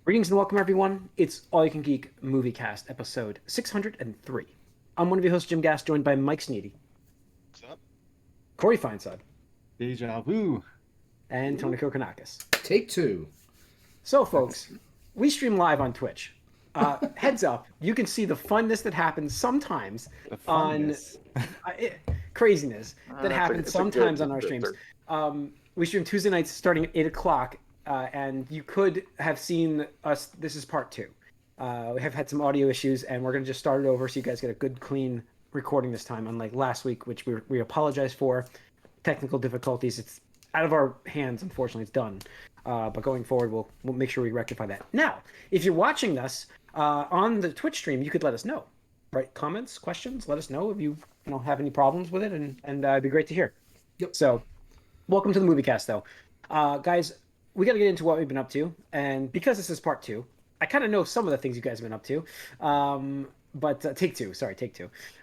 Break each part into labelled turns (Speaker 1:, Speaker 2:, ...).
Speaker 1: Greetings and welcome, everyone. It's All You Can Geek Moviecast, episode 603. I'm one of your hosts, Jim Gass, joined by Mike Sneedy,
Speaker 2: What's up?
Speaker 1: Corey Feinsod,
Speaker 2: Deja vu.
Speaker 1: and Tony Kokonakis.
Speaker 3: Take two.
Speaker 1: So, folks, we stream live on Twitch. Heads up, you can see the funness that happens sometimes
Speaker 2: The
Speaker 1: on
Speaker 2: funness.
Speaker 1: craziness that happens
Speaker 4: it's a
Speaker 1: sometimes
Speaker 4: good-
Speaker 1: on our
Speaker 4: good
Speaker 1: streams.
Speaker 4: start.
Speaker 1: We stream Tuesday nights starting at 8 o'clock, and you could have seen us. This is part two. We have had some audio issues, and we're going to just start it over so you guys get a good, clean recording this time, unlike last week, which we apologize for. Technical difficulties. It's out of our hands, unfortunately. It's done. But going forward, we'll make sure we rectify that. Now, if you're watching us on the Twitch stream, you could let us know. Right? Comments, questions, let us know if you have any problems with it, and it'd be great to hear.
Speaker 3: Yep.
Speaker 1: So, welcome to the Moviecast, though. Guys, we got to get into what we've been up to, and because this is part two, I kind of know some of the things you guys have been up to. But take two.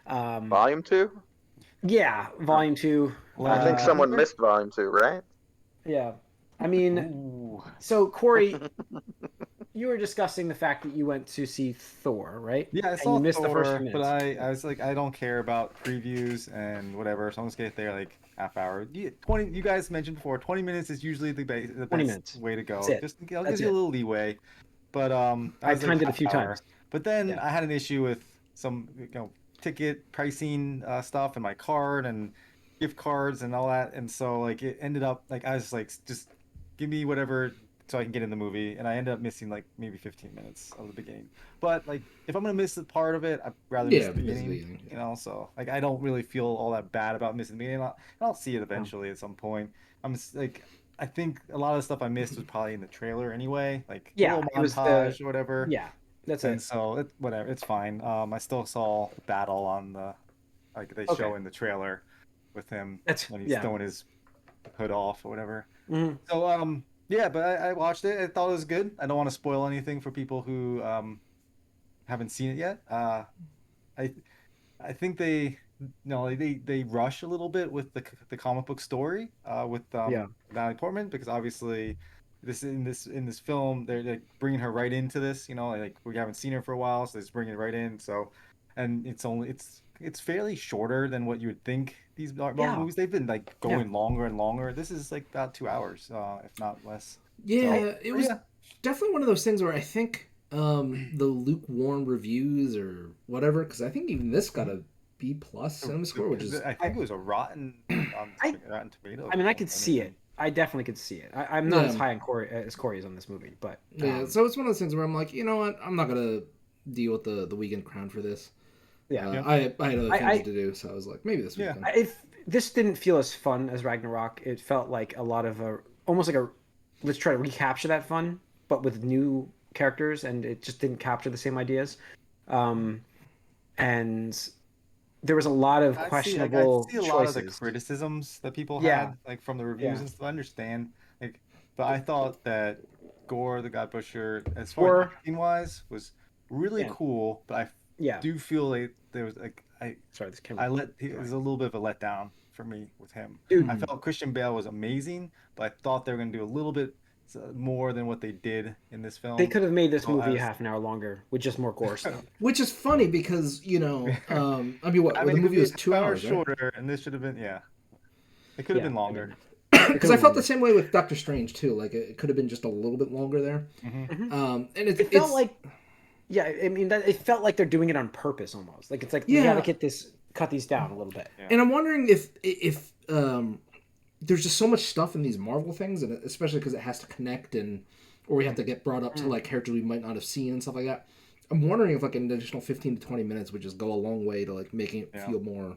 Speaker 4: Volume 2?
Speaker 1: Yeah, volume two.
Speaker 4: I think someone missed Volume 2, right?
Speaker 1: Yeah. I mean,
Speaker 2: Ooh.
Speaker 1: so Corey, you were discussing the fact that you went to see Thor, right?
Speaker 2: Yeah, I
Speaker 1: And
Speaker 2: saw
Speaker 1: you missed
Speaker 2: Thor,
Speaker 1: the first few minutes.
Speaker 2: but I was like, I don't care about previews and whatever, so I'm just gonna get there like half hour. 20. You guys mentioned before, 20 minutes is usually the
Speaker 1: 20
Speaker 2: best
Speaker 1: minutes.
Speaker 2: way to go.
Speaker 1: That's it.
Speaker 2: Just I'll
Speaker 1: That's
Speaker 2: give you a
Speaker 1: it.
Speaker 2: little leeway. But I
Speaker 1: I've
Speaker 2: was like
Speaker 1: timed it a
Speaker 2: half
Speaker 1: few
Speaker 2: hour.
Speaker 1: times.
Speaker 2: But then
Speaker 1: Yeah.
Speaker 2: I had an issue with some ticket pricing stuff and my card and gift cards and all that, and so like it ended up like I was like just give me whatever so I can get in the movie, and I ended up missing like maybe 15 minutes of the beginning. But like if I'm gonna miss a part of it, I'd rather miss
Speaker 3: Yeah,
Speaker 2: the
Speaker 3: miss the
Speaker 2: beginning,
Speaker 3: beginning, yeah.
Speaker 2: you know. So like I don't really feel all that bad about missing the beginning. I'll see it eventually at some point. Like I think a lot of the stuff I missed was probably in the trailer anyway, like a
Speaker 1: Yeah,
Speaker 2: little
Speaker 1: it was
Speaker 2: montage or whatever.
Speaker 1: Yeah, that's
Speaker 2: And
Speaker 1: it.
Speaker 2: so whatever, it's fine. I still saw the battle on the like they
Speaker 1: Okay.
Speaker 2: show in the trailer with him
Speaker 1: That's
Speaker 2: when he's
Speaker 1: yeah.
Speaker 2: throwing his hood off or whatever.
Speaker 1: Mhm.
Speaker 2: So yeah, but I watched it. I thought it was good. I don't want to spoil anything for people who haven't seen it yet. I I think they rush a little bit with the comic book story with
Speaker 1: Yeah.
Speaker 2: Natalie Portman, because obviously this film they're like bringing her right into this. Like we haven't seen her for a while, so they're just bringing it right in. So, and it's fairly shorter than what you would think these Marvel
Speaker 1: Yeah.
Speaker 2: movies. They've been like going longer and longer. This is like about 2 hours, if not less.
Speaker 3: Yeah, it was
Speaker 2: yeah.
Speaker 3: definitely one of those things where I think the lukewarm reviews or whatever, because I think even this got a B plus cinema score, which is
Speaker 2: I think it was a rotten Rotten Tomatoes.
Speaker 1: I mean, I could see it. I definitely could see it. I'm not
Speaker 3: Yeah.
Speaker 1: as high on Corey as Corey is on this movie, but
Speaker 3: yeah. So it's one of those things where I'm like, you know what, I'm not gonna deal with the weekend crown for this.
Speaker 1: yeah.
Speaker 3: I had other
Speaker 1: I-
Speaker 3: things to do, so I was like, maybe this
Speaker 2: Yeah.
Speaker 3: weekend.
Speaker 1: If this didn't feel as fun as Ragnarok, it felt like a lot of almost like a let's try to recapture that fun, but with new characters, and it just didn't capture the same ideas. And there was a lot of questionable
Speaker 2: I see a lot of the
Speaker 1: choices.
Speaker 2: criticisms that people
Speaker 1: Yeah.
Speaker 2: had, like from the reviews
Speaker 1: Yeah.
Speaker 2: and stuff. I understand, like, but I thought that Gore, the God Butcher, as far
Speaker 1: Gore.
Speaker 2: as acting wise, was really
Speaker 1: Yeah.
Speaker 2: cool. But I
Speaker 1: Yeah.
Speaker 2: do feel like there was like
Speaker 1: Sorry, this camera.
Speaker 2: it was a little bit of a letdown for me with him.
Speaker 1: Dude.
Speaker 2: I felt Christian Bale was amazing, but I thought they were going to do a little bit more than what they did in this film.
Speaker 1: They could have made this
Speaker 2: Well,
Speaker 1: movie
Speaker 2: as-
Speaker 1: half an hour longer with just more gore stuff.
Speaker 3: Which is funny because I mean, what
Speaker 2: I
Speaker 3: the
Speaker 2: mean,
Speaker 3: movie
Speaker 2: it
Speaker 3: was
Speaker 2: could be
Speaker 3: 2
Speaker 2: an hour
Speaker 3: hours, right?
Speaker 2: shorter, and this should have been it could have
Speaker 1: Yeah.
Speaker 2: been longer.
Speaker 3: Because I felt the same way with Doctor Strange too. Like it could have been just a little bit longer there.
Speaker 2: Mhm.
Speaker 3: And
Speaker 1: It felt like, yeah, I mean, it felt like they're doing it on purpose almost. Like it's like we
Speaker 3: Yeah.
Speaker 1: gotta cut these down a little bit.
Speaker 2: Yeah.
Speaker 3: And I'm wondering if there's just so much stuff in these Marvel things, and especially because it has to connect or we have to get brought up to like characters we might not have seen and stuff like that. I'm wondering if like an additional 15 to 20 minutes would just go a long way to like making it
Speaker 2: Yeah.
Speaker 3: feel more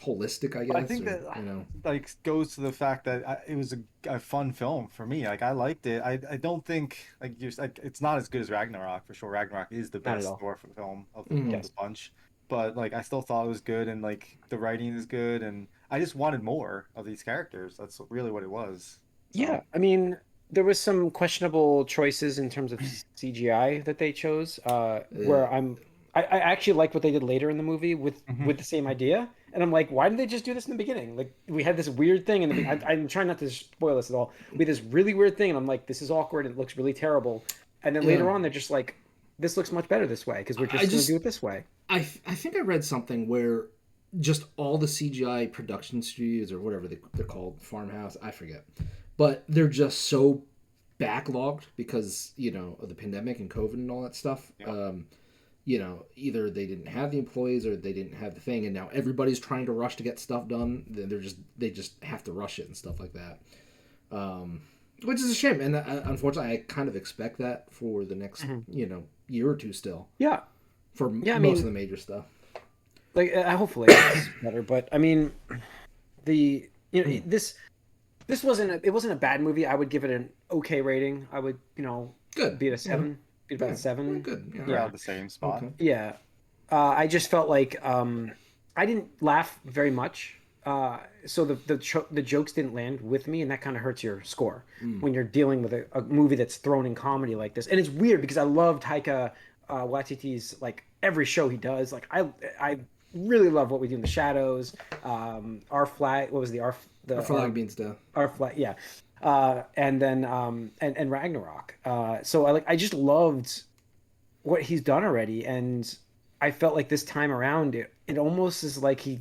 Speaker 3: holistic, I guess.
Speaker 2: But I think
Speaker 3: or,
Speaker 2: that like goes to the fact that it was a fun film for me. Like I liked it. I don't think it's not as good as Ragnarok for sure. Ragnarok is the
Speaker 1: Not at
Speaker 2: best
Speaker 1: all.
Speaker 2: Thor film of
Speaker 3: Mhm.
Speaker 2: the bunch. But like I still thought it was good, and like the writing is good, and I just wanted more of these characters. That's really what it was. So,
Speaker 1: Yeah, I mean, there was some questionable choices in terms of CGI that they chose. Where I actually like what they did later in the movie with the same idea, and I'm like, why did they just do this in the beginning? Like we had this weird thing, and I'm trying not to spoil this at all. We had this really weird thing, and I'm like, this is awkward. And it looks really terrible. and then later on they're just like, this looks much better this way because we're just going to do it this way.
Speaker 3: I think I read something where just all the CGI production studios or whatever they're called, Farmhouse, I forget, but they're just so backlogged because of the pandemic and COVID and all that stuff. Either they didn't have the employees or they didn't have the thing, and now everybody's trying to rush to get stuff done. They just have to rush it and stuff like that, which is a shame. And unfortunately, I kind of expect that for the next year or two still.
Speaker 1: Yeah,
Speaker 3: for most of the major stuff.
Speaker 1: Like hopefully it's better, but I mean, this wasn't a bad movie. I would give it an okay rating. I would
Speaker 3: good
Speaker 1: be at a 7. Be about a 7.
Speaker 3: Good.
Speaker 2: Yeah, the same spot.
Speaker 3: Okay.
Speaker 1: Yeah, I just felt like I didn't laugh very much. So the jokes didn't land with me, and that kind of hurts your score when you're dealing with a movie that's thrown in comedy like this. And it's weird because I love Taika Waititi's like every show he does. Like I really love What We Do in the Shadows. Our Flag. What was the Our
Speaker 3: Flag Means Death.
Speaker 1: Our Flag. Yeah. And then and Ragnarok. So I just loved what he's done already, and I felt like this time around it almost is like he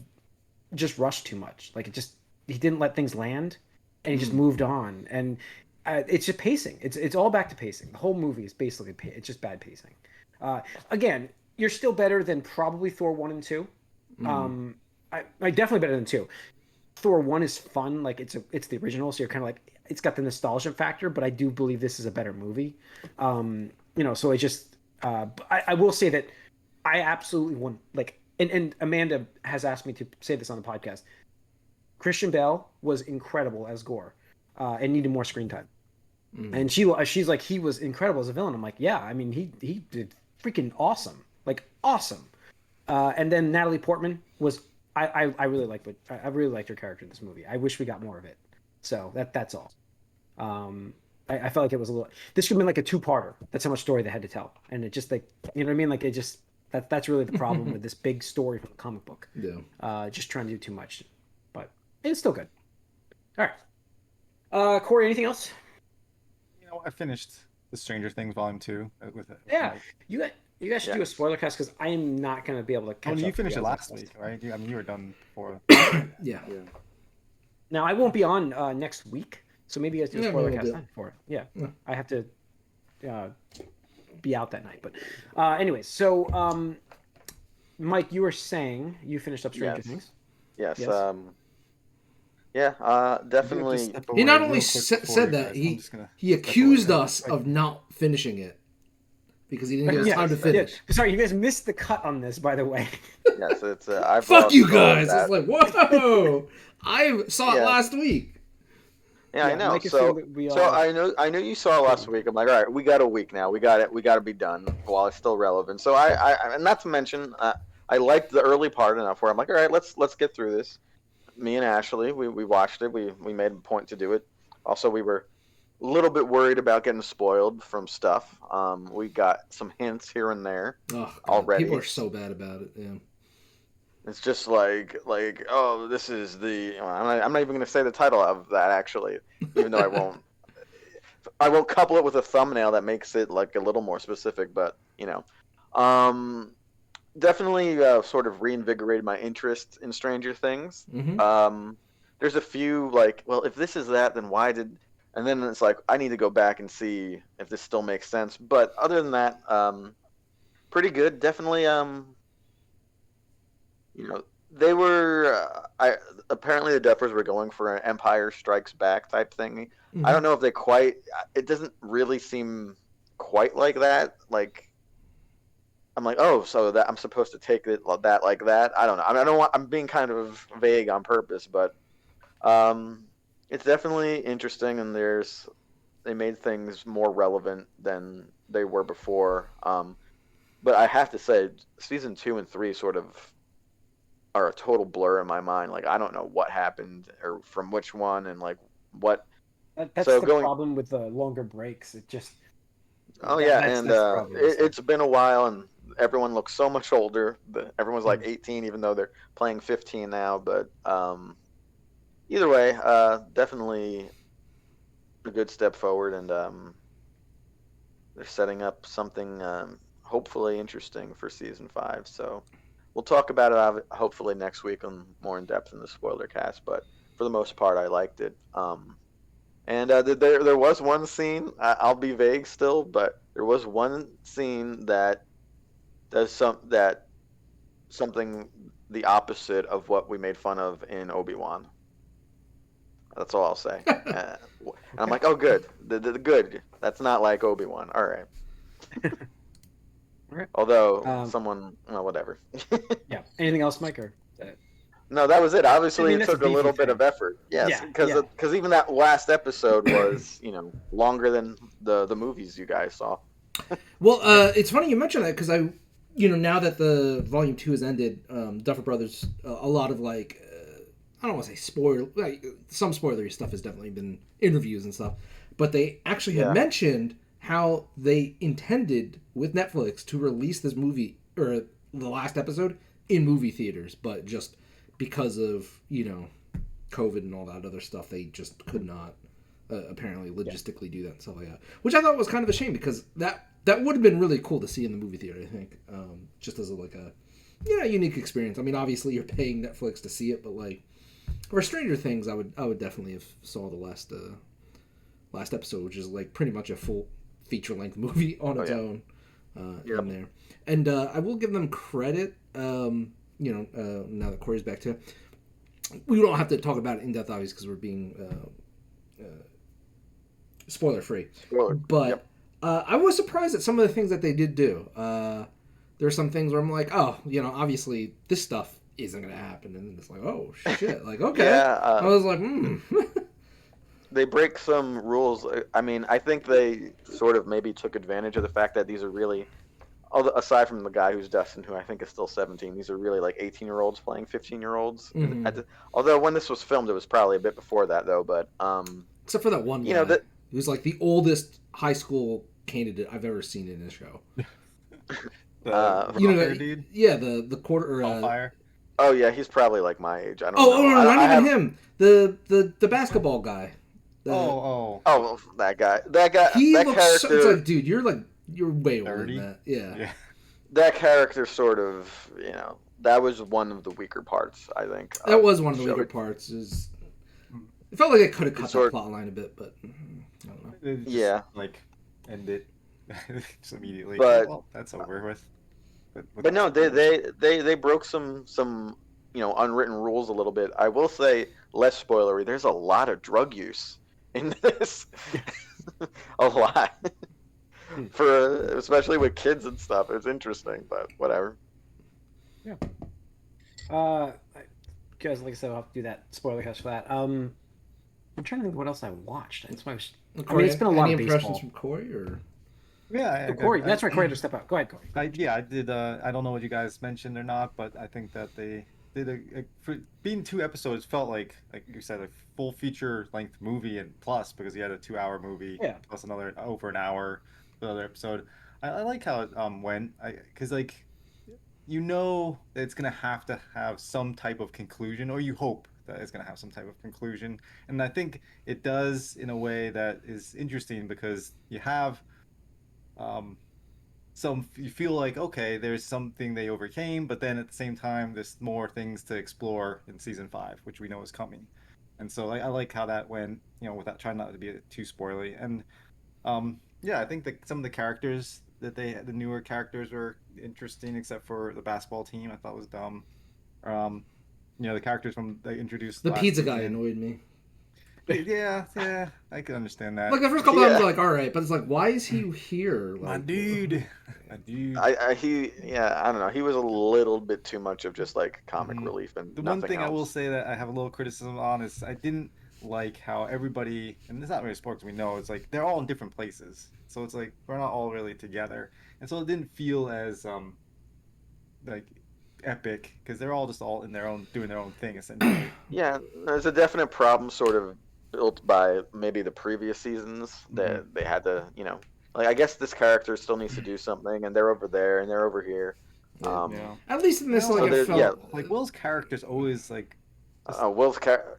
Speaker 1: just rushed too much. Like he didn't let things land, and he just moved on. And it's just pacing. It's all back to pacing. The whole movie is basically it's just bad pacing. Again, you're still better than probably Thor 1 and 2. I definitely better than 2. Thor 1 is fun, like it's the original, so you're kind of like it's got the nostalgia factor, but I do believe this is a better movie. So it just I will say that I absolutely want and Amanda has asked me to say this on the podcast. Christian Bale was incredible as Gorr, and needed more screen time. And she's like, he was incredible as a villain. I'm like, yeah, I mean he did freaking awesome, like awesome. And then Natalie Portman was. I really liked her character in this movie. I wish we got more of it. So that's all. I felt like it was a little. This could have been like a 2-parter. That's how much story they had to tell, and it just like what I mean. Like it just that's really the problem with this big story from the comic book.
Speaker 3: Yeah.
Speaker 1: Just trying to do too much, but it's still good. All right. Corey, anything else?
Speaker 2: I finished the Stranger Things Volume 2 with it.
Speaker 1: Yeah, you guys should do a spoiler cast because I am not going to be able to catch up.
Speaker 2: You finished it last week, right? I mean, you were done before.
Speaker 3: Yeah.
Speaker 1: Now I won't be on next week, so maybe you guys do a spoiler cast then for it. Yeah, I have to be out that night. But anyways, so Mike, you were saying you finished up Stranger Things.
Speaker 4: Yes. Definitely.
Speaker 3: He not only said that, he accused us of not finishing it. Because he didn't get time to finish.
Speaker 1: Yeah. Sorry, you guys missed the cut on this, by the way.
Speaker 4: Yes, it's. I
Speaker 3: Fuck you guys! It's like, whoa! I saw it last week.
Speaker 4: Yeah, I know. So I know you saw it last week. I'm like, all right, we got a week now. We got it. We got to be done while it's still relevant. So I and not to mention, I liked the early part enough where I'm like, all right, let's get through this. Me and Ashley, we watched it. We made a point to do it. Also, we were a little bit worried about getting spoiled from stuff. We got some hints here and there already.
Speaker 3: People are so bad about it. Yeah.
Speaker 4: It's just like oh, this is the. I'm not even going to say the title of that actually, even though I won't. I won't couple it with a thumbnail that makes it like a little more specific, but definitely sort of reinvigorated my interest in Stranger Things.
Speaker 3: Mm-hmm.
Speaker 4: There's a few like, well, if this is that, then why did? And then it's like, I need to go back and see if this still makes sense. But other than that, pretty good. Definitely, they were. Apparently the Duffers were going for an Empire Strikes Back type thing.
Speaker 3: Mm-hmm.
Speaker 4: I don't know if they quite. It doesn't really seem quite like that. Like, I'm like, oh, so that I'm supposed to take it that like that. I don't know. I mean, I'm being kind of vague on purpose, but. It's definitely interesting, and they made things more relevant than they were before. But I have to say, season 2 and 3 sort of are a total blur in my mind. Like, I don't know what happened or from which one, and like what.
Speaker 1: That's the problem with the longer breaks. It just.
Speaker 4: Oh yeah, and it's been a while, and everyone looks so much older. Everyone's like 18, even though they're playing 15 now. But either way, definitely a good step forward, and they're setting up something hopefully interesting for season 5. So we'll talk about it hopefully next week on more in depth in the spoiler cast. But for the most part, I liked it. And there was one scene. I'll be vague still, but there was one scene that does something the opposite of what we made fun of in Obi-Wan. That's all I'll say. And I'm like, oh, good, good. That's not like Obi-Wan. All right.
Speaker 1: Okay.
Speaker 4: Although someone, well, whatever.
Speaker 1: Yeah. Anything else, Mike? Or
Speaker 4: No, that was it. Obviously, it
Speaker 1: that's
Speaker 4: took
Speaker 1: a
Speaker 4: a little
Speaker 1: beefy
Speaker 4: bit
Speaker 1: thing.
Speaker 4: of effort. Yes,
Speaker 1: Yeah,
Speaker 4: because even that last episode was, longer than the movies you guys saw.
Speaker 3: Well, it's funny you mention that because now that the volume 2 has ended, Duffer Brothers, a lot of like, I don't want to say spoiler, like some spoilery stuff has definitely been interviews and stuff, but they actually had mentioned how they intended with Netflix to release this movie or the last episode in movie theaters, but just because of COVID and all that other stuff, they just could not apparently logistically do that and stuff like that, which I thought was kind of a shame because that would have been really cool to see in the movie theater. I think just as a unique experience. I mean, obviously you're paying Netflix to see it, but like for Stranger Things, I would definitely have saw the last episode, which is like pretty much a full feature length movie on its own in there. And I will give them credit. Now that Corey's back too, we don't have to talk about it in depth, obviously, because we're being spoiler free. But I was surprised at some of the things that they did do. There are some things where I'm like, oh, obviously this stuff isn't going to happen, and then it's like, oh shit, like okay. I was like,
Speaker 4: They break some rules. I mean, I think they sort of maybe took advantage of the fact that these are really, aside from the guy who's Dustin, who I think is still 17, these are really like 18-year-olds playing 15-year-olds.
Speaker 3: Mm-hmm.
Speaker 4: Although when this was filmed, it was probably a bit before that, though. But
Speaker 3: except for that one guy, he was like the oldest high school candidate I've ever seen in a show.
Speaker 2: Dude?
Speaker 3: Yeah, the quarter.
Speaker 2: Fire.
Speaker 4: Oh yeah, he's probably like my age. I don't
Speaker 3: know.
Speaker 4: No,
Speaker 3: not even him. The basketball guy.
Speaker 4: Oh, that guy.
Speaker 3: He
Speaker 4: that
Speaker 3: looks
Speaker 4: character.
Speaker 3: so, it's like, dude, you're way older
Speaker 2: 30?
Speaker 3: than that. Yeah.
Speaker 4: That character sort of, that was one of the weaker parts, I think.
Speaker 3: That was one of the weaker parts. It felt like it could have cut that plot line a bit, but I don't know.
Speaker 4: Yeah.
Speaker 2: Like, end it just immediately.
Speaker 4: But
Speaker 2: that's over with.
Speaker 4: But no, they broke some unwritten rules a little bit. I will say, less spoilery. There's a lot of drug use in this. A lot. Especially with kids and stuff. It's interesting, but whatever.
Speaker 1: Yeah. Guys, like I said, I'll have to do that spoiler cast for that. I'm trying to think what else I watched. It's been a lot of baseball. Any
Speaker 3: impressions from Corey or?
Speaker 2: Yeah,
Speaker 1: Corey. That's right. Corey, just step out. Go ahead, Corey.
Speaker 2: I did. I don't know what you guys mentioned or not, but I think that they did for being 2 episodes felt like you said, a full feature length movie and plus because he had a 2-hour movie plus another over an hour for the other episode. I like how it went because it's gonna have to have some type of conclusion, or you hope that it's gonna have some type of conclusion, and I think it does in a way that is interesting because you have. You feel like, okay, there's something they overcame, but then at the same time, there's more things to explore in season 5, which we know is coming. And so I like how that went, without trying not to be too spoily. And I think that some of the characters the newer characters were interesting, except for the basketball team. I thought was dumb. The characters they introduced.
Speaker 3: The pizza guy annoyed me.
Speaker 2: Yeah, I can understand that.
Speaker 3: Like the first couple of times, like, all right, but it's like, why is he here? Like,
Speaker 2: my dude.
Speaker 4: I don't know. He was a little bit too much of just like comic relief and
Speaker 2: the
Speaker 4: nothing
Speaker 2: one thing
Speaker 4: else.
Speaker 2: I will say that I have a little criticism on is I didn't like how everybody, and it's not really sports, we know it's like they're all in different places, so it's like we're not all really together, and so it didn't feel as like epic because they're all just all in their own doing their own thing essentially.
Speaker 4: Yeah, there's a definite problem sort of built by maybe the previous seasons that they had to, like I guess this character still needs to do something, and they're over there and they're over here.
Speaker 3: At least in this, like,
Speaker 4: it felt
Speaker 2: like Will's character's always like.
Speaker 4: Will's character,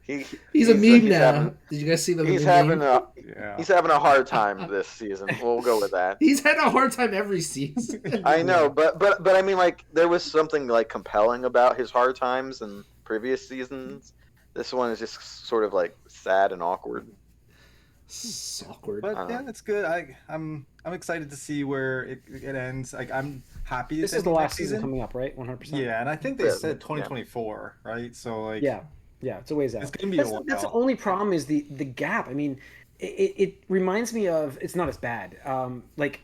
Speaker 3: He's a meme now.
Speaker 4: Having,
Speaker 3: Did you guys see the
Speaker 4: he's
Speaker 3: meme?
Speaker 4: having a
Speaker 2: Yeah.
Speaker 4: he's having a hard time this season. We'll go with that.
Speaker 3: He's had a hard time every season.
Speaker 4: I know, but I mean, like, there was something like compelling about his hard times in previous seasons. This one is just sort of like sad and awkward.
Speaker 3: It's awkward.
Speaker 2: But yeah, it's good. I'm excited to see where it ends. Like I'm happy.
Speaker 1: This is the last season coming up, right? 100%.
Speaker 2: Yeah, and I think they
Speaker 4: Yeah,
Speaker 2: said
Speaker 4: yeah.
Speaker 2: 2024, right? So like
Speaker 1: Yeah, it's a ways out.
Speaker 2: It's gonna be a while.
Speaker 1: That's the only problem is the gap. I mean, it reminds me of, it's not as bad. Like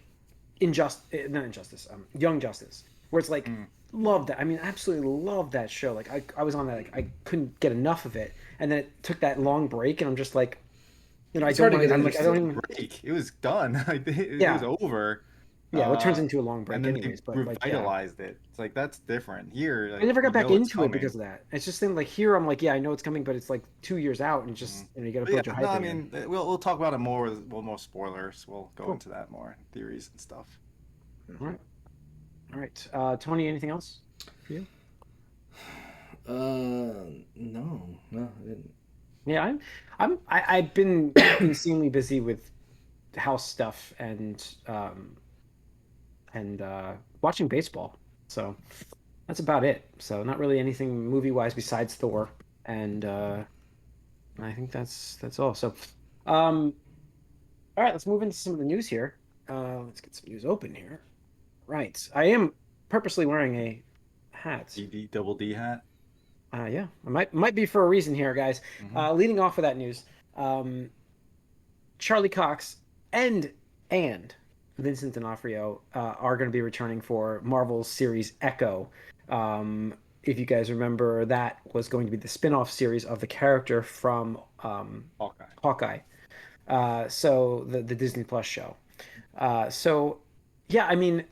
Speaker 1: not Injustice, Young Justice, where it's like love that. I mean, absolutely love that show. Like I was on that. Like I couldn't get enough of it, and then it took that long break, and I'm just like, I don't want to. I'm like, I don't even.
Speaker 2: Break. It was done. Like it was over.
Speaker 1: Yeah, what turns into a long break,
Speaker 2: and then
Speaker 1: anyways.
Speaker 2: They
Speaker 1: But
Speaker 2: revitalized it. It's like that's different. Here, like,
Speaker 1: I never got back
Speaker 2: it's
Speaker 1: into it because of that. It's just thing like here, I'm like, yeah, I know it's coming, but it's like 2 years out, and just you got to put your hype.
Speaker 2: I mean, we'll talk about it more with more spoilers. We'll go into that more, theories and stuff.
Speaker 1: All right. Tony, anything else for you?
Speaker 3: No, I didn't.
Speaker 1: Yeah, I've been insanely busy with house stuff and watching baseball. So that's about it. So not really anything movie wise besides Thor, and I think that's all. So, all right, let's move into some of the news here. Let's get some news open here. Right, I am purposely wearing a hat.
Speaker 2: Double D hat.
Speaker 1: Yeah, it might be for a reason here, guys. Leading off with that news, Charlie Cox and Vincent D'Onofrio are going to be returning for Marvel's series Echo. If you guys remember, that was going to be the spin-off series of the character from Hawkeye. So the Disney Plus show. So yeah, I mean,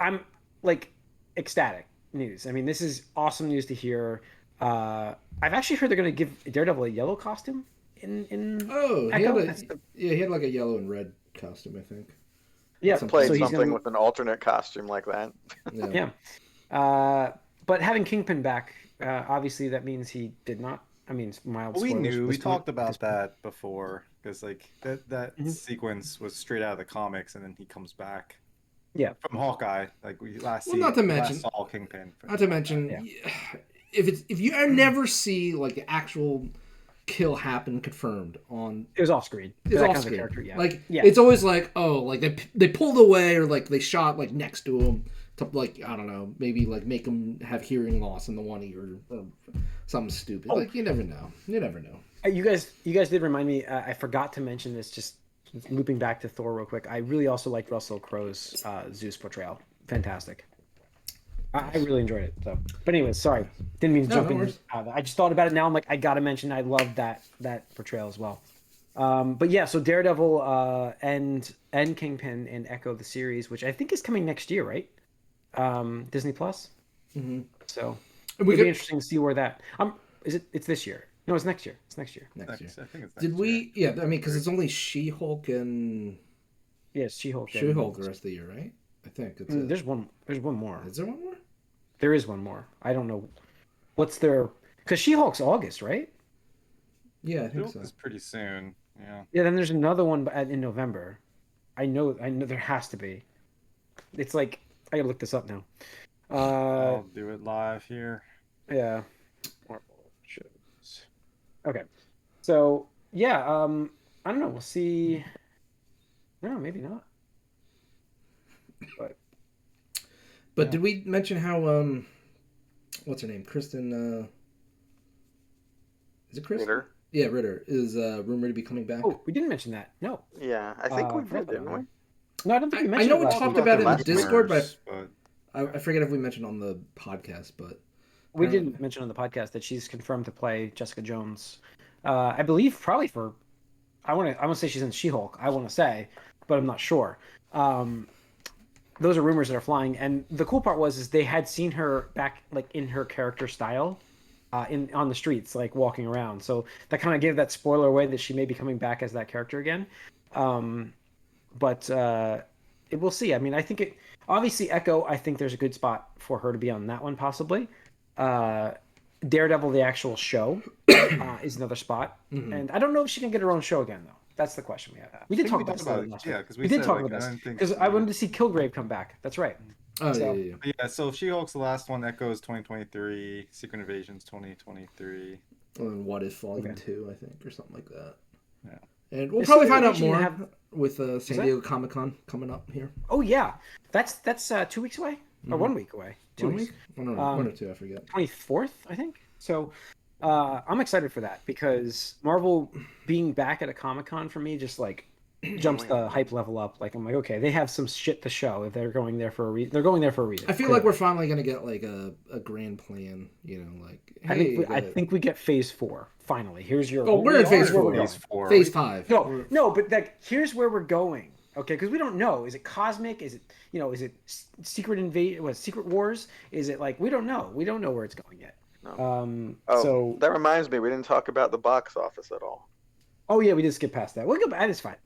Speaker 1: I'm like ecstatic news. I mean, this is awesome news to hear. I've actually heard they're going to give Daredevil a yellow costume in Echo.
Speaker 3: He had like a yellow and red costume, I think.
Speaker 1: Yeah,
Speaker 4: played something with an alternate costume like that.
Speaker 1: Yeah. But having Kingpin back, obviously that means he did not. I mean, mild.
Speaker 2: We
Speaker 1: spoilers
Speaker 2: knew. We talked about
Speaker 1: this point.
Speaker 2: that before because like that sequence was straight out of the comics, and then he comes back.
Speaker 1: Yeah,
Speaker 2: from Hawkeye, like we last.
Speaker 3: Not to mention,
Speaker 2: saw Kingpin.
Speaker 3: Not to mention, if you never see like the actual kill happen confirmed on,
Speaker 1: it was off screen.
Speaker 3: It's off screen.
Speaker 1: Like
Speaker 3: it's always like, oh, like they pulled away or like they shot like next to him to like, I don't know, maybe like make him have hearing loss in the one ear or something stupid. Like you never know. You
Speaker 1: guys did remind me. I forgot to mention this. Just looping back to Thor real quick. I really also liked Russell Crowe's Zeus portrayal. Fantastic. I really enjoyed it. So, but anyways, sorry, didn't mean to jump in. I just thought about it now. I'm like, I gotta mention. I love that portrayal as well. But yeah, so Daredevil and Kingpin in Echo the series, which I think is coming next year, right? Disney Plus.
Speaker 3: Mm-hmm.
Speaker 1: So it'll be interesting to see where that. Is it? It's this year. No, it's next year. It's next year.
Speaker 3: Next year.
Speaker 2: I think it's
Speaker 3: Did we? Yeah, I mean, because it's only She-Hulk and.
Speaker 1: Yes, She-Hulk.
Speaker 3: She-Hulk the rest of the year, right? I think it's.
Speaker 1: There's one more.
Speaker 3: Is there one more?
Speaker 1: There is one more. I don't know. What's their? Because She-Hulk's August, right?
Speaker 3: Yeah, I think so.
Speaker 2: It's pretty soon. Yeah.
Speaker 1: Yeah. Then there's another one in November. I know there has to be. It's like I gotta look this up now.
Speaker 2: I'll do it live here.
Speaker 1: Yeah. Okay. So yeah, I don't know. We'll see. No, maybe not.
Speaker 3: But did we mention how what's her name? Kristen. Is it Kristen?
Speaker 4: Ritter.
Speaker 3: Yeah, Ritter is rumored to be coming back.
Speaker 1: Oh, we didn't mention that. No.
Speaker 4: Yeah, I think we've read that one.
Speaker 1: No, I don't think we mentioned.
Speaker 3: I know we talked about it in Discord, but
Speaker 2: but
Speaker 3: I forget if we mentioned on the podcast. But
Speaker 1: we didn't mention on the podcast that she's confirmed to play Jessica Jones. I believe probably for. I want to say she's in She-Hulk. I want to say, but I'm not sure. Those are rumors that are flying, and the cool part is they had seen her back like in her character style, on the streets, like walking around. So that kind of gave that spoiler away that she may be coming back as that character again. But we'll see. I mean, I think obviously Echo. I think there's a good spot for her to be on that one, possibly. Daredevil, the actual show, is another spot. And I don't know if she can get her own show again, though. That's the question we have. We did talk about this last week.
Speaker 2: Yeah, because
Speaker 1: we did
Speaker 2: said,
Speaker 1: talk
Speaker 2: like,
Speaker 1: about
Speaker 2: I
Speaker 1: this
Speaker 2: don't think
Speaker 1: because I wanted to see Kilgrave come back. That's right.
Speaker 3: Oh,
Speaker 1: So-
Speaker 3: yeah.
Speaker 2: Yeah, so She-Hulk's the last one. Echoes 2023. Secret Invasion's 2023.
Speaker 3: And then What If Volume
Speaker 1: Okay.
Speaker 3: 2, I think, or something like that.
Speaker 2: Yeah.
Speaker 3: And we'll
Speaker 1: This
Speaker 3: probably find out
Speaker 1: Invasion
Speaker 3: more
Speaker 1: have-
Speaker 3: with San
Speaker 1: that?
Speaker 3: Diego Comic-Con coming up here.
Speaker 1: Oh yeah, that's 2 weeks away or 1 week away. 2
Speaker 3: 1
Speaker 1: weeks.
Speaker 3: week? One or two, I forget.
Speaker 1: 24th, I think. So I'm excited for that because Marvel being back at a Comic-Con for me just like jumps the hype level up. Like I'm like, okay, they have some shit to show if they're going there for a reason. They're going there for a reason.
Speaker 3: I feel like we're finally gonna get like a grand plan. You know, like hey,
Speaker 1: I think we get Phase 4 finally. Here's your.
Speaker 3: Oh, we're in Phase
Speaker 1: here's where
Speaker 3: 4.
Speaker 1: we're going.
Speaker 2: Phase 4.
Speaker 3: Phase 5.
Speaker 1: No, but like here's where we're going. Okay, because we don't know. Is it cosmic? Is it is it Secret Secret Wars? Is it like we don't know. We don't know where it's going yet.
Speaker 4: No.
Speaker 1: So
Speaker 4: That reminds me, we didn't talk about the box office at all.
Speaker 1: oh yeah, we did skip past that. We'll go back. That is fine.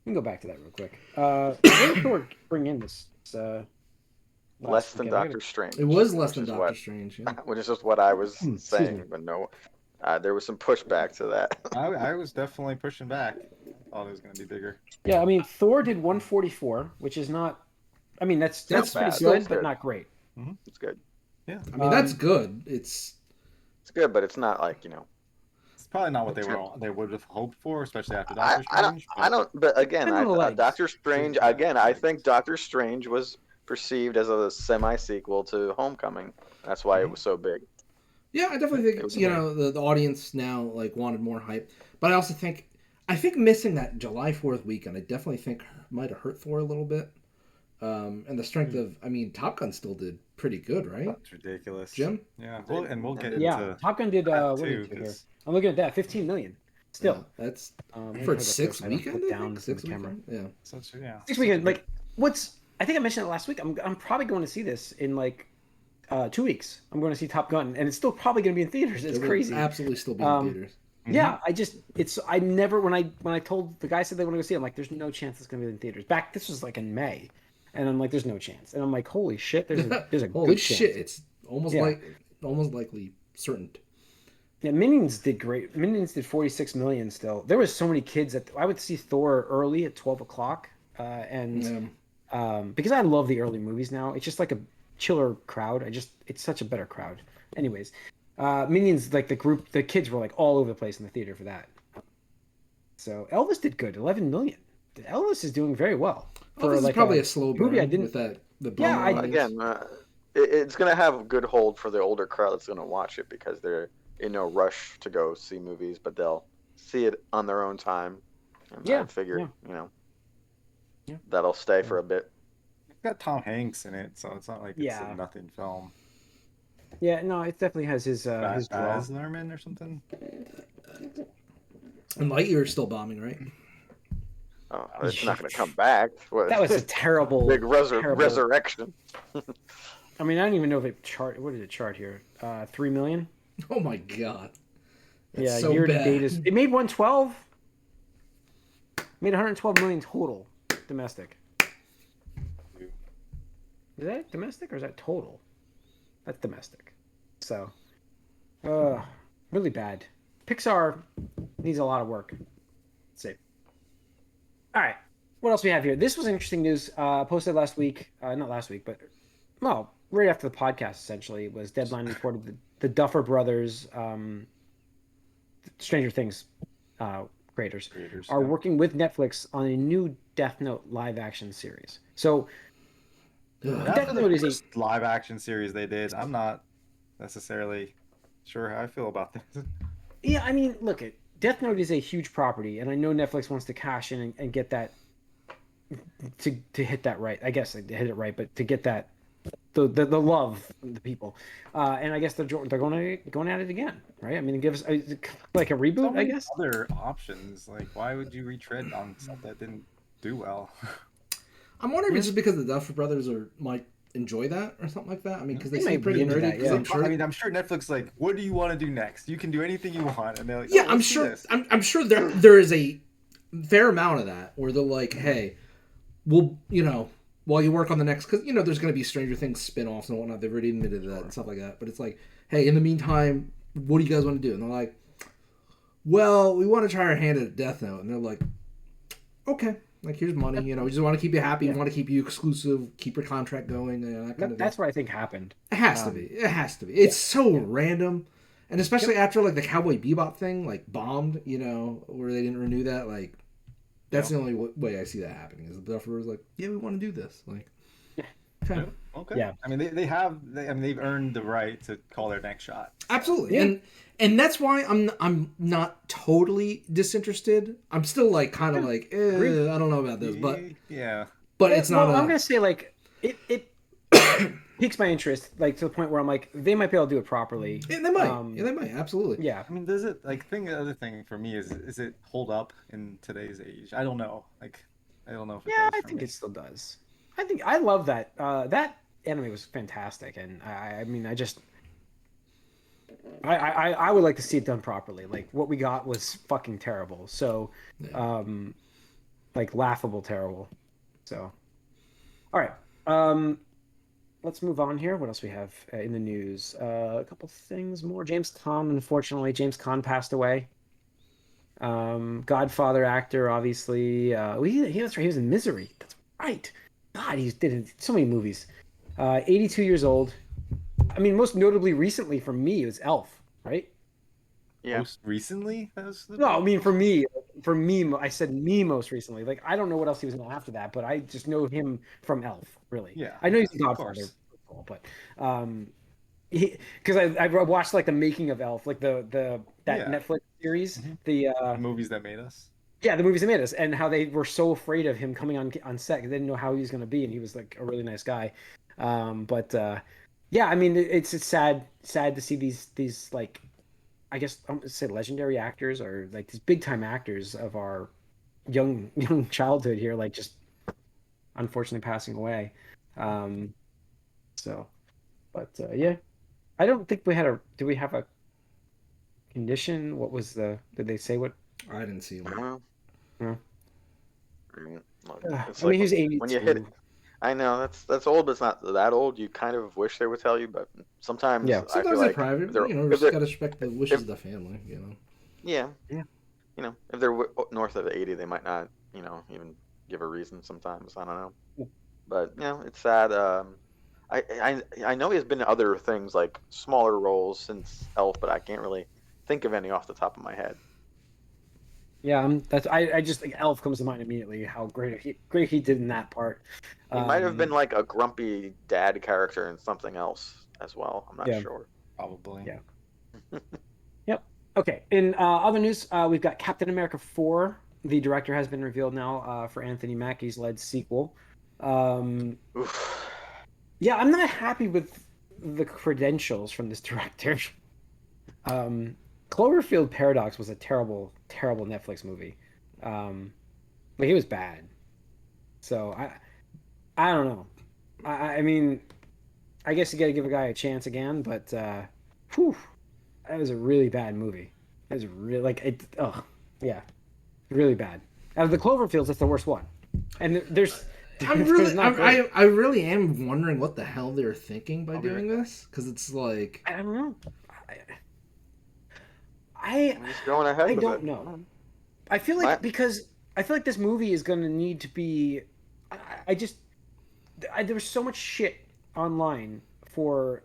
Speaker 1: We can go back to that real quick. What did Thor bring in this?
Speaker 4: Less than
Speaker 1: weekend? I
Speaker 4: Doctor Strange.
Speaker 3: It was less than
Speaker 4: which is
Speaker 3: Doctor
Speaker 4: what-
Speaker 3: Strange. Yeah.
Speaker 4: Which is just what I was
Speaker 1: Excuse
Speaker 4: saying,
Speaker 1: me.
Speaker 4: but no, there was some pushback to that.
Speaker 2: I was definitely pushing back. Thought it was going to be bigger.
Speaker 1: Yeah, I mean Thor did 144, which is not. I mean that's
Speaker 3: That's
Speaker 1: pretty
Speaker 4: bad.
Speaker 1: good,
Speaker 4: That's
Speaker 1: but
Speaker 4: good.
Speaker 1: not great.
Speaker 4: It's good.
Speaker 2: Yeah.
Speaker 3: I mean, that's good. It's
Speaker 4: It's good, but it's not like
Speaker 2: It's probably not what they would have hoped for, especially after
Speaker 4: I,
Speaker 2: Doctor
Speaker 4: I don't.
Speaker 2: Strange.
Speaker 4: I don't. But again,
Speaker 1: Depends on the legs.
Speaker 4: Doctor Strange. Again, I think Doctor Strange was perceived as a semi-sequel to Homecoming. That's why it was so big.
Speaker 3: yeah, I definitely
Speaker 4: It
Speaker 3: think
Speaker 4: was
Speaker 3: the audience now like wanted more hype, but I also think missing that July 4th weekend, I definitely think might have hurt Thor a little bit. And the strength of, I mean, Top Gun still did pretty good, right?
Speaker 2: That's ridiculous.
Speaker 3: Jim?
Speaker 2: Yeah, we'll get
Speaker 1: Yeah,
Speaker 2: into
Speaker 1: Top Gun did.
Speaker 2: that
Speaker 1: What did
Speaker 2: too,
Speaker 1: it do here?
Speaker 2: 'cause-
Speaker 1: I'm looking at that. 15 million. Still.
Speaker 3: Yeah, that's
Speaker 1: Let me
Speaker 3: for
Speaker 1: put
Speaker 3: its
Speaker 1: it up
Speaker 3: sixth
Speaker 1: so I don't
Speaker 3: weekend.
Speaker 1: look
Speaker 3: I
Speaker 1: down
Speaker 3: think?
Speaker 1: from
Speaker 3: Sixth
Speaker 1: the camera.
Speaker 3: weekend. Yeah.
Speaker 2: such yeah.
Speaker 1: Next weekend, like what's? I think I mentioned it last week. I'm probably going to see this in like 2 weeks. I'm going to see Top Gun, and it's still probably going to be in theaters. It's
Speaker 3: It will
Speaker 1: crazy.
Speaker 3: absolutely still be in theaters.
Speaker 1: Yeah, I never when I told the guy said they want to go see it, I'm like, there's no chance it's going to be in theaters. This was like in May, and I'm like, there's no chance. And I'm like, holy shit, there's a
Speaker 3: Holy
Speaker 1: good
Speaker 3: shit!
Speaker 1: chance.
Speaker 3: It's almost
Speaker 1: Yeah.
Speaker 3: almost likely certain.
Speaker 1: Yeah, Minions did great. Minions did 46 million still. There was so many kids that I would see Thor early at 12 o'clock, and because I love the early movies now, it's just like a chiller crowd. It's such a better crowd. Anyways, Minions, like the kids were like all over the place in the theater for that. So Elvis did good, 11 million. Elvis is doing very well.
Speaker 3: Well, this is
Speaker 1: like
Speaker 3: probably a slow burn
Speaker 1: movie I didn't.
Speaker 3: with that. The
Speaker 1: Yeah,
Speaker 3: Burn
Speaker 1: I-
Speaker 3: audience.
Speaker 4: Again, it's going to have a good hold for the older crowd that's going to watch it because they're in no rush to go see movies, but they'll see it on their own time. And
Speaker 1: Yeah,
Speaker 4: I figure,
Speaker 1: yeah.
Speaker 4: that'll stay for a bit.
Speaker 2: It's got Tom Hanks in it, so it's not like it's
Speaker 1: Yeah.
Speaker 2: a nothing film.
Speaker 1: Yeah, no, it definitely has his draw.
Speaker 2: Baz Luhrmann or something.
Speaker 3: And Lightyear's still bombing, right?
Speaker 4: Oh, it's not going to come back. What-
Speaker 1: That was a terrible,
Speaker 4: big
Speaker 1: terrible-
Speaker 4: resurrection.
Speaker 1: I mean, I don't even know if it chart. What did it chart here? 3 million.
Speaker 3: Oh my god. That's
Speaker 1: Yeah,
Speaker 3: so
Speaker 1: year to
Speaker 3: bad.
Speaker 1: date is it made 112. Made 112 million total domestic. Is that domestic or is that total? That's domestic. So, really bad. Pixar needs a lot of work. Let's see. All right, what else we have here? This was interesting news. Posted last week. Not last week, but well, right after the podcast. Essentially, was Deadline reported the Duffer Brothers, Stranger Things creators are working with Netflix on a new Death Note live action series. So
Speaker 2: After
Speaker 1: Death Note
Speaker 2: the
Speaker 1: is a
Speaker 2: first live action series they did, I'm not necessarily sure how I feel about this.
Speaker 1: yeah, I mean, look, Death Note is a huge property, and I know Netflix wants to cash in and get that to hit that right. I guess they hit it right, but to get that the love from the people, and I guess they're going at it again, right? I mean, it gives like a reboot,
Speaker 2: So
Speaker 1: I
Speaker 2: many
Speaker 1: guess.
Speaker 2: other options. Like, why would you retread on stuff that didn't do well?
Speaker 3: I'm wondering if it's just because the Duffer Brothers might enjoy that or something like that. I mean, because they
Speaker 1: They might
Speaker 3: seem pretty
Speaker 1: be into
Speaker 3: nerdy.
Speaker 1: that,
Speaker 3: 'cause
Speaker 1: yeah.
Speaker 3: I'm sure.
Speaker 2: Netflix like, what do you want to do next? You can do anything you want, and they're like,
Speaker 3: Yeah,
Speaker 2: oh,
Speaker 3: I'm
Speaker 2: let's do
Speaker 3: sure.
Speaker 2: this.
Speaker 3: I'm sure there is a fair amount of that where they're like, hey, we'll while you work on the next, because there's going to be Stranger Things spin-offs and whatnot. They've already admitted that and stuff like that. But it's like, hey, in the meantime, what do you guys want to do? And they're like, well, we want to try our hand at Death Note. And they're like, okay, like here's money. You know, we just want to keep you happy. We want to keep you exclusive, keep your contract going. That kind of
Speaker 1: That's what I think happened.
Speaker 3: It has to be. It has to be. It's so random. And especially after like the Cowboy Bebop thing, like bombed, you know, where they didn't renew that. Like, that's the only way I see that happening. Is the Duffer was like, yeah, we want to do this. Like, okay.
Speaker 2: Okay.
Speaker 1: Yeah.
Speaker 2: I mean, they've earned the right to call their next shot.
Speaker 3: Absolutely.
Speaker 1: Yeah.
Speaker 3: And that's why I'm not totally disinterested. I'm still like kind of like, I don't know about this, but
Speaker 2: yeah.
Speaker 3: But it's not.
Speaker 1: I'm gonna say like it piques my interest, like to the point where I'm like, they might be able to do it properly.
Speaker 3: Yeah, they might. They might. Absolutely.
Speaker 1: Yeah.
Speaker 2: I mean, does it the other thing for me is it hold up in today's age? I don't know. Like, I don't know if it
Speaker 1: Yeah,
Speaker 2: does
Speaker 1: I
Speaker 2: for
Speaker 1: think
Speaker 2: me.
Speaker 1: it still does. I love that. That anime was fantastic, and I mean, I would like to see it done properly. Like what we got was fucking terrible. So, like laughable terrible. So, all right. Let's move on here. What else we have in the news? A couple things more. James Caan, unfortunately, James Caan passed away. Godfather actor, obviously. He was right. He was in Misery. That's right. God, he did so many movies. 82 years old. I mean, most notably recently for me, it was Elf, right?
Speaker 4: Yeah.
Speaker 2: Most recently, that was the
Speaker 1: No, I mean for me, I said me most recently. Like I don't know what else he was in after that, but I just know him from Elf, really.
Speaker 2: Yeah,
Speaker 1: I know he's a
Speaker 2: of
Speaker 1: Godfather,
Speaker 2: course.
Speaker 1: but because I watched like the making of Elf, like that Netflix series, the
Speaker 2: movies that made us.
Speaker 1: yeah, the movies that made us, and how they were so afraid of him coming on set because they didn't know how he was going to be, and he was like a really nice guy. Yeah, I mean it's sad to see these like, I guess I'm gonna say legendary actors or like these big time actors of our young childhood here, like just unfortunately passing away. Yeah, I don't think do we have a condition? What was did they say what?
Speaker 3: I didn't see one.
Speaker 4: Well,
Speaker 1: No.
Speaker 4: I mean, it's
Speaker 1: I mean,
Speaker 4: like
Speaker 1: he's 82.
Speaker 4: when you hit it. I know that's old, but it's not that old. You kind of wish they would tell you, but sometimes
Speaker 1: Yeah.
Speaker 4: I feel
Speaker 3: Sometimes they're
Speaker 4: like
Speaker 3: private.
Speaker 4: they're,
Speaker 3: You know,
Speaker 4: if
Speaker 3: just
Speaker 4: they're-
Speaker 3: gotta respect the wishes of the family. You know.
Speaker 4: yeah,
Speaker 1: Yeah.
Speaker 4: You know, if they're north of 80, they might not, you know, even give a reason. Sometimes I don't know,
Speaker 1: Yeah.
Speaker 4: but you know, it's sad. I know he has been in other things like smaller roles since Elf, but I can't really think of any off the top of my head.
Speaker 1: Yeah, I just think Elf comes to mind immediately. How great he did in that part.
Speaker 4: He might have been like a grumpy dad character in something else as well. I'm not
Speaker 1: Yeah.
Speaker 4: sure.
Speaker 2: Probably.
Speaker 1: Yeah. Yep. Okay. In other news, we've got Captain America 4. The director has been revealed now for Anthony Mackie's led sequel.
Speaker 4: Oof.
Speaker 1: Yeah, I'm not happy with the credentials from this director. Cloverfield Paradox was a terrible, terrible Netflix movie. Like it was bad. So I don't know. I mean, I guess you got to give a guy a chance again, but whew, that was a really bad movie. It was really like it. Oh, yeah, really bad. Out of the Cloverfields, that's the worst one. And there's.
Speaker 3: I really am wondering what the hell they're thinking by doing this, because it's like
Speaker 1: I don't know.
Speaker 4: I'm just going ahead
Speaker 1: I
Speaker 4: with
Speaker 1: don't
Speaker 4: it.
Speaker 1: know. I feel like because I feel like this movie is going to need to be. There was so much shit online for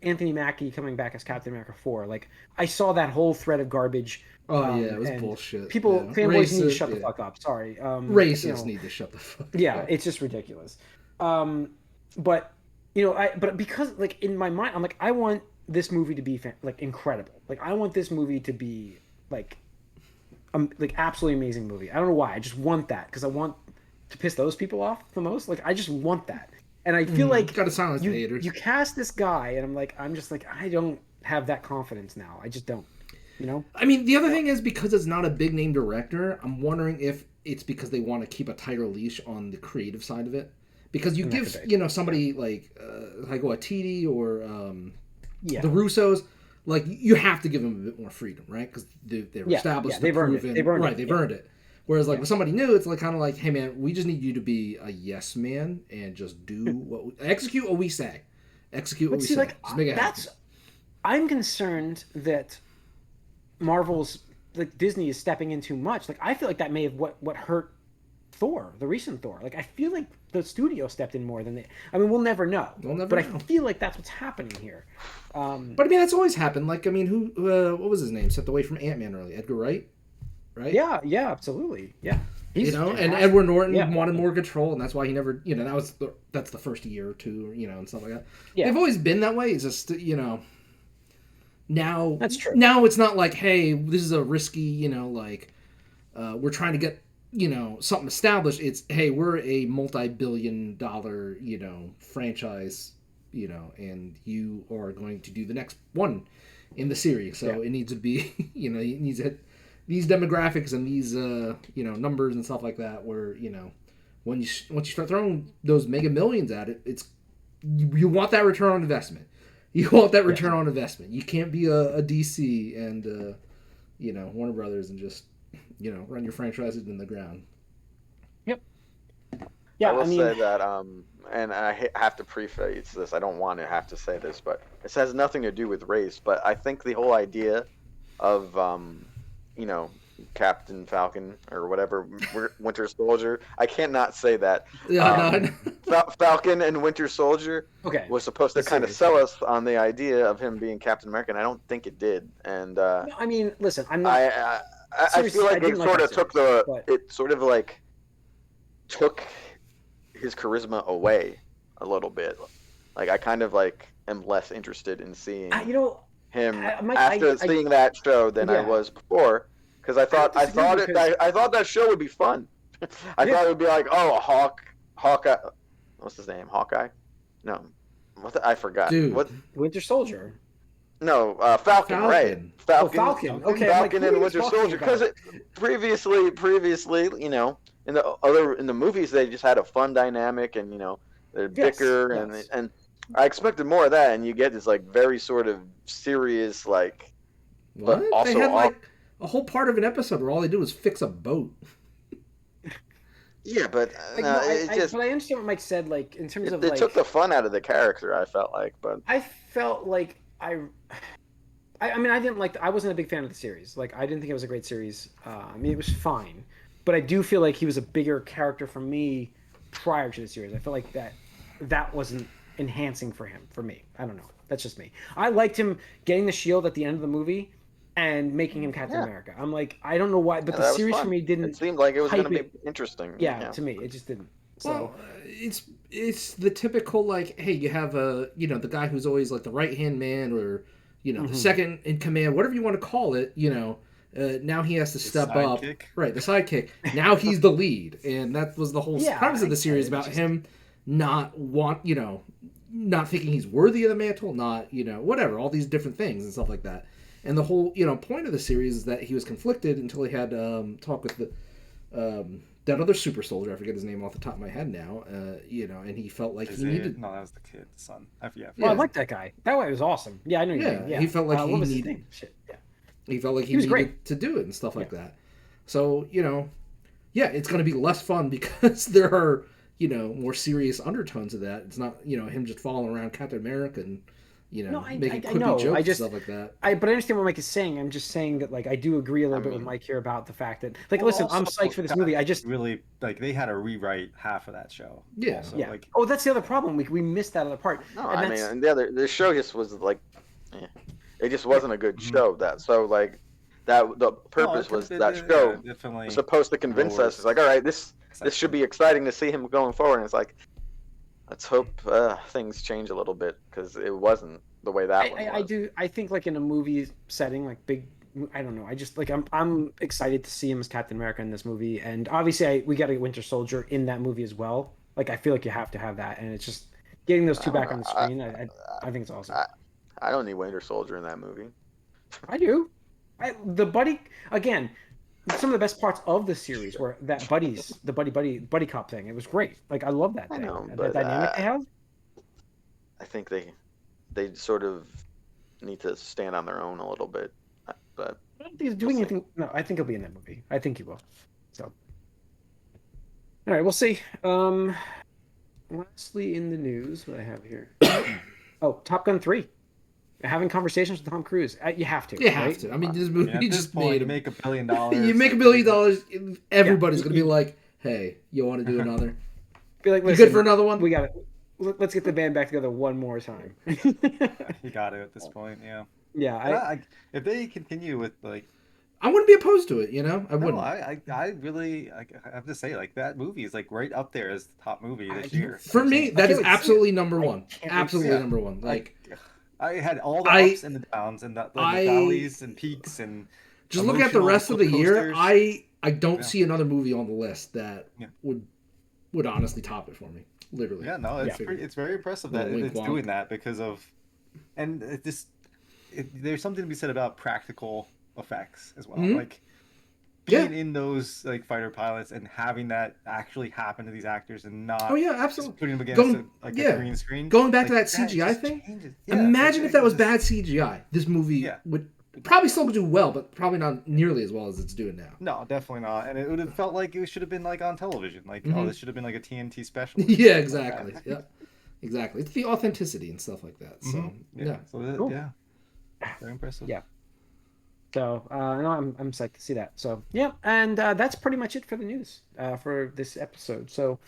Speaker 1: Anthony Mackie coming back as Captain America 4. Like I saw that whole thread of garbage.
Speaker 3: yeah, it was
Speaker 1: and
Speaker 3: bullshit.
Speaker 1: Fanboys need to shut the fuck up. Sorry.
Speaker 3: Racists need to shut the fuck up.
Speaker 1: Yeah, it's just ridiculous. But but because like in my mind, I'm like, I want this movie to be like incredible. Like I want this movie to be like absolutely amazing movie. I don't know why. I just want that because I want to piss those people off the most. Like I just want that, and I feel like
Speaker 3: gotta silence the
Speaker 1: you
Speaker 3: haters.
Speaker 1: you cast this guy, and I'm just like I don't have that confidence now. I just don't. You know.
Speaker 3: I mean, the other thing is because it's not a big name director. I'm wondering if it's because they want to keep a tighter leash on the creative side of it. Because you give somebody like Waititi or the Russos, like you have to give them a bit more freedom, right? Because they were established,
Speaker 1: they've earned it. They've
Speaker 3: earned it. Whereas like with somebody new, it's like kind of like, hey man, we just need you to be a yes man and just do execute what we say. Execute what we say.
Speaker 1: Like,
Speaker 3: just make it happen.
Speaker 1: I'm concerned that Marvel's like Disney is stepping in too much. Like I feel like that may have what hurt Thor, the recent Thor. Like I feel like the studio stepped in more than they. I mean, we'll never know.
Speaker 3: We'll never
Speaker 1: but
Speaker 3: know.
Speaker 1: I feel like that's what's happening here.
Speaker 3: But I mean, that's always happened. Like, I mean, who? What was his name? Stepped away from Ant-Man early. Edgar Wright, right?
Speaker 1: Yeah, absolutely. Yeah,
Speaker 3: You know, and
Speaker 1: fantastic.
Speaker 3: Edward Norton
Speaker 1: Yeah.
Speaker 3: wanted more control, and that's why he never. You know, that's the first year or two. You know, and stuff like that.
Speaker 1: Yeah.
Speaker 3: They've always been that way. It's just now.
Speaker 1: That's true.
Speaker 3: Now it's not like, hey, this is a risky. We're trying to get something established. It's, hey, we're a multi-billion-dollar franchise, and you are going to do the next one in the series. So it needs to be it needs to hit these demographics and these numbers and stuff like that. Where once you start throwing those mega millions at it, it's you want that return on investment. You want that return on investment. You can't be a DC and Warner Brothers and just run your franchises in the ground.
Speaker 1: Yep. Yeah,
Speaker 4: I will say that, and I have to preface this. I don't want to have to say this, but this has nothing to do with race. But I think the whole idea of, Captain Falcon or whatever, Winter Soldier. I can't not say that.
Speaker 3: Yeah,
Speaker 4: Falcon and Winter Soldier was supposed to kind of sell us on the idea of him being Captain America, and I don't think it did. And
Speaker 1: I mean, listen, I'm not.
Speaker 4: I feel like it sort of took his charisma away a little bit. Like I kind of am less interested in seeing him after seeing that show than I was before, because I thought that show would be fun. I thought it would be like, oh, Hawkeye, what's his name? Hawkeye? No, I forgot.
Speaker 3: Dude.
Speaker 4: What?
Speaker 1: Winter Soldier.
Speaker 4: No, Falcon, right?
Speaker 1: Falcon. Okay,
Speaker 4: Falcon and Winter Soldier. Because previously, in the movies, they just had a fun dynamic, and they bicker, and I expected more of that, and you get this very sort of serious
Speaker 3: what?
Speaker 4: But also
Speaker 3: they had a whole part of an episode where all they do was fix a boat.
Speaker 4: Yeah, but
Speaker 1: but I understand what Mike said. Like in terms of
Speaker 4: it took the fun out of the character. I felt like, but
Speaker 1: I felt like I mean, I wasn't a big fan of the series. Like, I didn't think it was a great series. I mean, it was fine, but I do feel like he was a bigger character for me prior to the series. I felt like that wasn't enhancing for me. I don't know. That's just me. I liked him getting the shield at the end of the movie and making him Captain America. I'm like, I don't know why, but the series for me didn't.
Speaker 4: It seemed like it was going to be interesting.
Speaker 1: Yeah, to me, it just didn't. So.
Speaker 3: Well, it's the typical hey, you have the guy who's always the right hand man or the second in command, whatever you want to call it. Now he has to step up, right? The sidekick. Now he's the lead, and that was the whole premise of the series about him not thinking he's worthy of the mantle, not whatever, all these different things and stuff like that. And the whole point of the series is that he was conflicted until he had talk with that other super soldier. I forget his name off the top of my head now. And he felt like he needed.
Speaker 2: No, that was the kid, the son. I forget.
Speaker 1: Well, I like that guy. That guy was awesome. Yeah, I know your name. Yeah,
Speaker 3: he felt like he
Speaker 1: what
Speaker 3: needed.
Speaker 1: Shit. Yeah.
Speaker 3: He felt like he needed great to do it and stuff like that. So it's going to be less fun because there are more serious undertones of that. It's not him just following around Captain America and making quippy jokes and stuff like that.
Speaker 1: But I understand what Mike is saying. I'm just saying that I do agree a little bit with Mike here about the fact that listen, I'm psyched for this movie. I just
Speaker 2: really they had to rewrite half of that show.
Speaker 3: Yeah.
Speaker 2: Also,
Speaker 1: yeah. That's the other problem. We missed that other part.
Speaker 4: No, and the show just was it just wasn't a good show. That the purpose was that show was supposed to convince us. It's all right, this should be exciting to see him going forward. And it's let's hope things change a little bit, because it wasn't the way that one was.
Speaker 1: I think in a movie setting, big. I don't know. I just I'm excited to see him as Captain America in this movie, and obviously we got a Winter Soldier in that movie as well. I feel like you have to have that, and it's just getting those two back on the screen. I think it's awesome.
Speaker 4: I don't need Winter Soldier in that movie.
Speaker 1: I do. The buddy again. Some of the best parts of the series were that the buddy cop thing. It was great. I love that thing. The dynamic they have.
Speaker 4: I think they sort of need to stand on their own a little bit. But
Speaker 1: I don't think he's doing anything. No, I think he'll be in that movie. I think he will. So, all right, we'll see. Lastly, in the news, what I have here. Oh, Top Gun 3. having conversations with Tom Cruise. You have to.
Speaker 3: You have
Speaker 1: right?
Speaker 3: to. I mean, this movie
Speaker 2: At this
Speaker 3: just
Speaker 2: point,
Speaker 3: made
Speaker 2: you
Speaker 3: him.
Speaker 2: make $1 billion.
Speaker 3: You make $1 billion, everybody's gonna be like, "Hey, you want to do another?
Speaker 1: Be like,
Speaker 3: You
Speaker 1: listen,
Speaker 3: good for another one?"
Speaker 1: we got it. Let's get the band back together one more time.
Speaker 2: You got it at this point, yeah.
Speaker 1: Yeah,
Speaker 2: If they continue with like,
Speaker 3: I wouldn't be opposed to it. You know, I
Speaker 2: no,
Speaker 3: wouldn't.
Speaker 2: I really, I have to say, like that movie is like right up there as the top movie this year.
Speaker 3: For me, that
Speaker 1: can't
Speaker 3: is
Speaker 1: wait to see
Speaker 3: absolutely
Speaker 1: it.
Speaker 3: number
Speaker 1: I
Speaker 3: one.
Speaker 1: can't wait to see
Speaker 3: Absolutely
Speaker 1: it.
Speaker 3: number one. Like,
Speaker 2: I had all the ups and the downs and the valleys and peaks and
Speaker 3: just looking at the
Speaker 2: emotional
Speaker 3: rest of the year,
Speaker 2: coasters.
Speaker 3: I don't
Speaker 2: Yeah.
Speaker 3: see another movie on the list that
Speaker 2: Yeah.
Speaker 3: would honestly top it for me. Literally.
Speaker 2: Yeah, no, it's
Speaker 3: Yeah.
Speaker 2: it's very impressive that
Speaker 3: Wink,
Speaker 2: it's
Speaker 3: wonk.
Speaker 2: doing that because of, and there's something to be said about practical effects as well.
Speaker 3: Mhm.
Speaker 2: Like
Speaker 3: Yeah.
Speaker 2: being in those like fighter pilots and having that actually happen to these actors and not
Speaker 3: Oh yeah,
Speaker 2: just
Speaker 3: absolutely.
Speaker 2: putting them against
Speaker 3: Going-
Speaker 2: a
Speaker 3: yeah.
Speaker 2: green screen.
Speaker 3: Going back to
Speaker 2: Like,
Speaker 3: that CGI
Speaker 2: just
Speaker 3: thing,
Speaker 2: changes. Yeah,
Speaker 3: Imagine
Speaker 2: like,
Speaker 3: if that was
Speaker 2: just-
Speaker 3: bad CGI. This movie
Speaker 2: Yeah.
Speaker 3: would probably still do well, but probably not nearly as well as it's doing now.
Speaker 2: No, definitely not. And it would have felt like it should have been like on television. Like, oh,
Speaker 3: Mhm.
Speaker 2: this should have been like a TNT special.
Speaker 3: Yeah, exactly. Yeah, exactly. It's the authenticity and stuff like that. So yeah.
Speaker 2: So that,
Speaker 1: Cool.
Speaker 2: yeah, very impressive.
Speaker 1: Yeah. So no, I'm psyched to see that. So yeah, and that's pretty much it for the news for this episode. So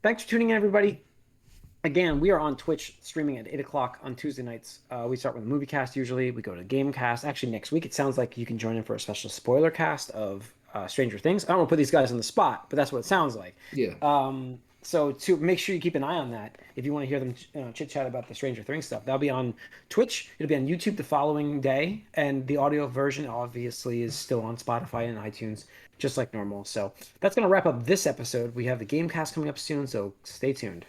Speaker 1: thanks for tuning in, everybody. Again, we are on Twitch streaming at 8 o'clock on Tuesday nights. We start with a Moviecast usually. We go to Gamecast. Actually, next week it sounds like you can join in for a special spoiler cast of Stranger Things. I don't want to put these guys on the spot, but that's what it sounds like.
Speaker 3: Yeah.
Speaker 1: So to make sure you keep an eye on that, if you want to hear them chit chat about the Stranger Things stuff, that'll be on Twitch. It'll be on YouTube the following day, and the audio version obviously is still on Spotify and iTunes, just like normal. So that's gonna wrap up this episode. We have the Gamecast coming up soon, so stay tuned.